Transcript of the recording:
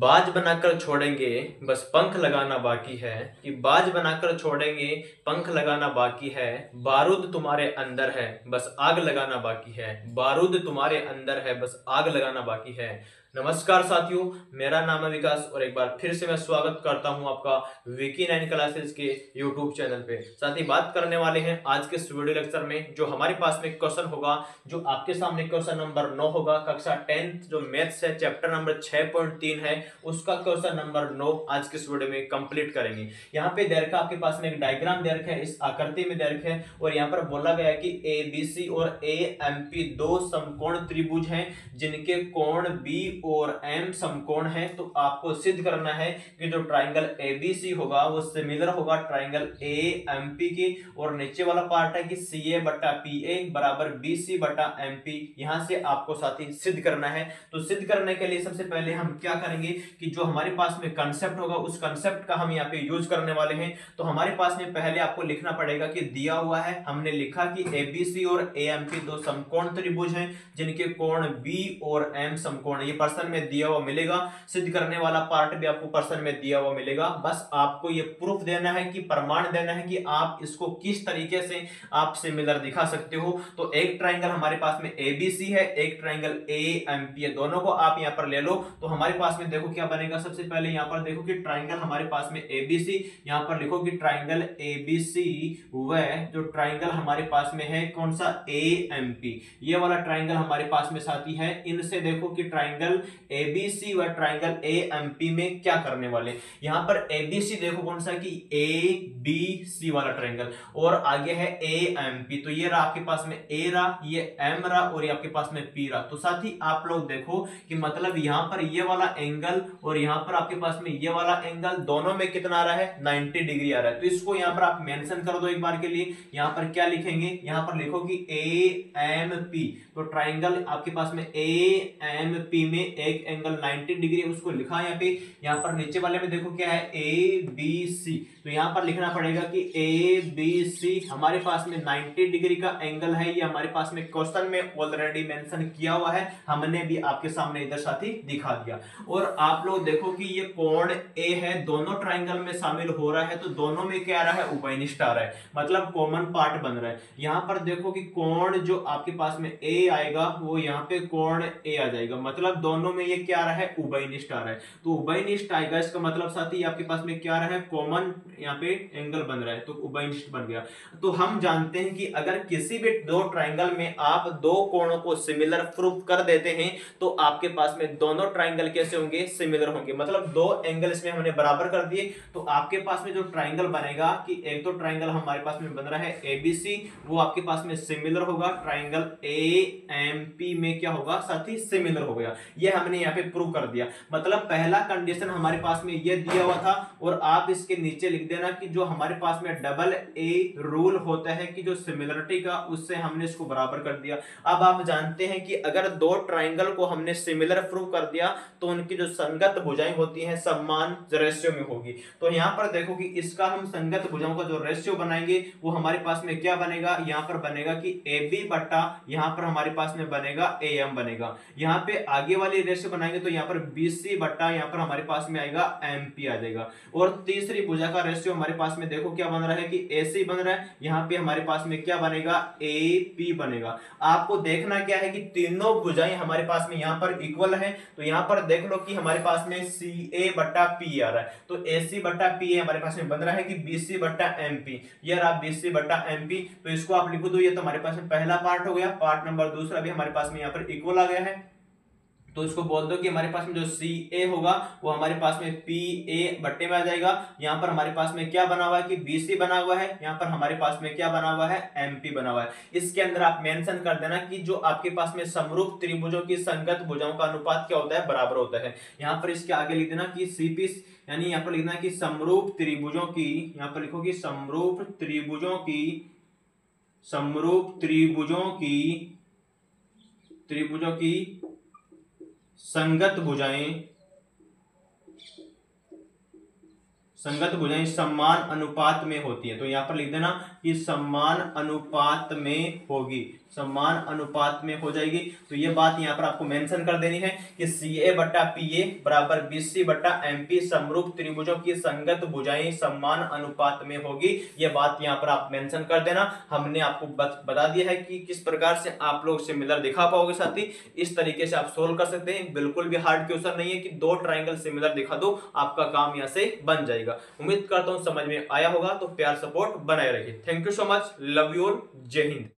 बाज बनाकर छोड़ेंगे बस पंख लगाना बाकी है। कि बाज बनाकर छोड़ेंगे पंख लगाना बाकी है। बारूद तुम्हारे अंदर है बस आग लगाना बाकी है। बारूद तुम्हारे अंदर है बस आग लगाना बाकी है। नमस्कार साथियों, मेरा नाम है विकास और एक बार फिर से मैं स्वागत करता हूं आपका विकी 9 क्लासेस के यूट्यूब चैनल पे। साथ ही बात करने वाले हैं आज के इस वीडियो लेक्चर में जो हमारे पास में क्वेश्चन होगा, जो आपके सामने क्वेश्चन नंबर 9 होगा। कक्षा 10 जो मैथ्स है, चैप्टर नंबर 6.3 है, उसका क्वेश्चन नंबर 9 आज के इस वीडियो में कंप्लीट करेंगे। यहाँ पे दे रखा आपके पास में एक डायग्राम दे रखा है, इस आकृति में दे रखा है और यहाँ पर बोला गया है कि ABC और AMP दो समकोण त्रिभुज हैं जिनके कोण B और M समकोण है। तो आपको सिद्ध करना है कि जो ट्राइंगल ABC होगा वो सिमिलर होगा ट्राइंगल AMP के, और नीचे वाला पार्ट है कि CA बटा PA बराबर BC बटा MP। यहां से आपको साथी सिद्ध करना है। तो सिद्ध करने के लिए सबसे पहले हम क्या करेंगे कि जो हमारे पास में कंसेप्ट होगा उस कंसेप्ट का हम यहाँ पे यूज करने वाले हैं। तो हमारे पास में पहले आपको लिखना पड़ेगा कि दिया हुआ है, हमने लिखा कि ABC और AMP दो समकोण त्रिभुज हैं जिनके कोण B और M समकोण है। ये प्रश्न में दिया हुआ मिलेगा, सिद्ध करने वाला पार्ट भी आपको प्रश्न में दिया हुआ मिलेगा। बस आपको ये प्रूफ देना है कि प्रमाण देना है कि आप इसको किस तरीके से आप सिमिलर दिखा सकते हो। तो एक ट्राइंगल हमारे पास में ABC है, एक ट्राइंगल AMP है, दोनों को आप यहां पर ले लो। तो हमारे पास में देखो क्या बनेगा। सबसे पहले यहां पर देखो कि ट्राइंगल हमारे पास में ABC, यहां पर लिखो कि ट्राइंगल ABC व जो ट्राइंगल हमारे पास में है कौन सा AMP, ये वाला ट्राइंगल हमारे पास में साथी है। इनसे देखो कि ट्राइंगल ABC व ट्राइंगल AMP में क्या करने वाले। यहां पर ABC देखो कौन सा कि ABC वाला ट्राइंगल, और आगे है AMP। तो ये रहा आपके पास में A रहा, ये M रहा और ये आपके पास में P रहा। तो साथ ही आप लोग देखो कि मतलब यहां पर ये वाला एंगल और यहां पर आपके पास में ये वाला एंगल दोनों में कितना आ रहा है, 90 डिग्री आ रहा है। तो इसको यहां पर आप मेंशन कर दो एक बार के लिए। यहां पर क्या लिखेंगे, यहां पर लिखो कि AMP। तो ट्राइंगल आपके पास में AMP में एक एंगल 90 डिग्री है, उसको लिखा यहाँ पे। यहाँ पर नीचे वाले में देखो क्या है ABC। तो यहाँ पर लिखना पड़ेगा कि ABC हमारे पास में 90 डिग्री का एंगल है। ये हमारे पास में क्वेश्चन में ऑलरेडी मेंशन किया हुआ है, हमने भी आपके सामने इधर साथी दिखा दिया। और आप लोग देखो कि ये कोण A है, दोनों ट्राइंगल में शामिल हो रहा है, तो दोनों में क्या आ रहा है, उभयनिष्ठ आ रहा है, मतलब कॉमन पार्ट बन रहा है। यहाँ पर देखो कि कोण जो आपके पास में A आएगा वो यहाँ पे कोण A आ जाएगा, मतलब दोनों में ये क्या आ रहा है, उभयनिष्ठ आ रहा है। तो उभयनिष्ठ आएगा, इसका मतलब साथी आपके पास में क्या आ रहा है, कॉमन यहाँ पे एंगल बन रहा है, तो उभयनिष्ठ बन गया। तो हम जानते हैं कि अगर किसी भी दो ट्राइंगल में आप दो कोणों को सिमिलर प्रूफ कर देते हैं तो आपके पास में दोनों ट्राइंगल कैसे होंगे, सिमिलर होंगे। मतलब दो एंगल इसमें हमने बराबर कर दिए तो आपके पास में जो ट्राइंगल बनेगा कि एक तो ट्राइंगल हमारे पास में बन रहा है ABC, वो आपके पास में सिमिलर होगा ट्राइंगल AMP में क्या होगा साथी, सिमिलर हो गया। ये हमने यहाँ पे प्रूव कर दिया। मतलब पहला कंडीशन हमारे पास में ये दिया हुआ था, और आप इसके नीचे लिख देना कि जो हमारे पास में डबल A रूल होता है कि जो सिमिलरिटी का, उससे हमने इसको बराबर कर दिया। अब आप जानते हैं कि अगर दो ट्राइंगल को हमने सिमिलर प्रूव कर दिया तो उनकी जो संगत भुजाएं होती हैं समान रेशियो में होगी। तो यहाँ पर देखो कि इसका हम संगत भुजाओं का जो रेशियो बनाएंगे वो हमारे पास में क्या बनेगा, यहाँ पर बनेगा कि AB बटा यहाँ पर हमारे पास में बनेगा AM बनेगा। यहाँ पे आगे वाली रेशियो बनाएंगे तो यहाँ पर BC बटा यहाँ पर हमारे पास में आएगा MP आ जाएगा। और तीसरी भुजा का रेशियो हमारे पास में देखो क्या बन रहा है कि AC बन रहा है, यहाँ पे हमारे पास में क्या बनेगा, AP बनेगा। आपको देखना क्या है कि तीनों भुजाएं हमारे पास में यहाँ पर इक्वल है। तो यहाँ पर देख लो कि हमारे पास में CA बटा P आ रहा है, तो AC बटा PA हमारे पास में बन रहा है कि BC बटा MP। ये रहा BC बटा MP। तो इसको आप लिखो, तो ये तो हमारे पास में पहला पार्ट हो गया। पार्ट नंबर दूसरा भी हमारे पास में यहाँ पर इक्वल आ गया है, तो इसको बोल दो कि हमारे पास में जो CA होगा वो हमारे पास में PA बट्टे में आ जाएगा। यहाँ पर हमारे पास में क्या बना हुआ है कि BC बना हुआ है, यहाँ पर हमारे पास में क्या बना हुआ है, MP बना हुआ है। इसके अंदर आप मेंशन कर देना कि जो आपके पास में समरूप त्रिभुजों की संगत भुजाओं का अनुपात क्या होता है, बराबर होता है। यहाँ पर इसके आगे लिख देना कि CP, यानी यहाँ पर लिखना कि समरूप त्रिभुजों की, यहाँ पर लिखो कि समरूप त्रिभुजों की संगत भुजाएं समान अनुपात में होती है। तो यहां पर लिख देना कि समान अनुपात में होगी, समान अनुपात में हो जाएगी। तो ये बात यहाँ पर आपको मेंशन कर देनी है कि CA बट्टा PA बराबर BC बट्टा MP समरूप त्रिभुजों की संगत भुजाएं समान अनुपात में होगी। ये बात यहाँ पर आप मेंशन कर देना। हमने आपको बता दिया है कि किस प्रकार से आप लोग सिमिलर दिखा पाओगे साथी। इस तरीके से आप सोल्व कर सकते हैं, बिल्कुल भी हार्ड क्वेश्चन नहीं है कि दो ट्राइंगल सिमिलर दिखा दो, आपका काम यहाँ से बन जाएगा। उम्मीद करता हूं समझ में आया होगा, तो प्यार सपोर्ट बनाए रखिए। Thank you so much, love you all, जय हिंद।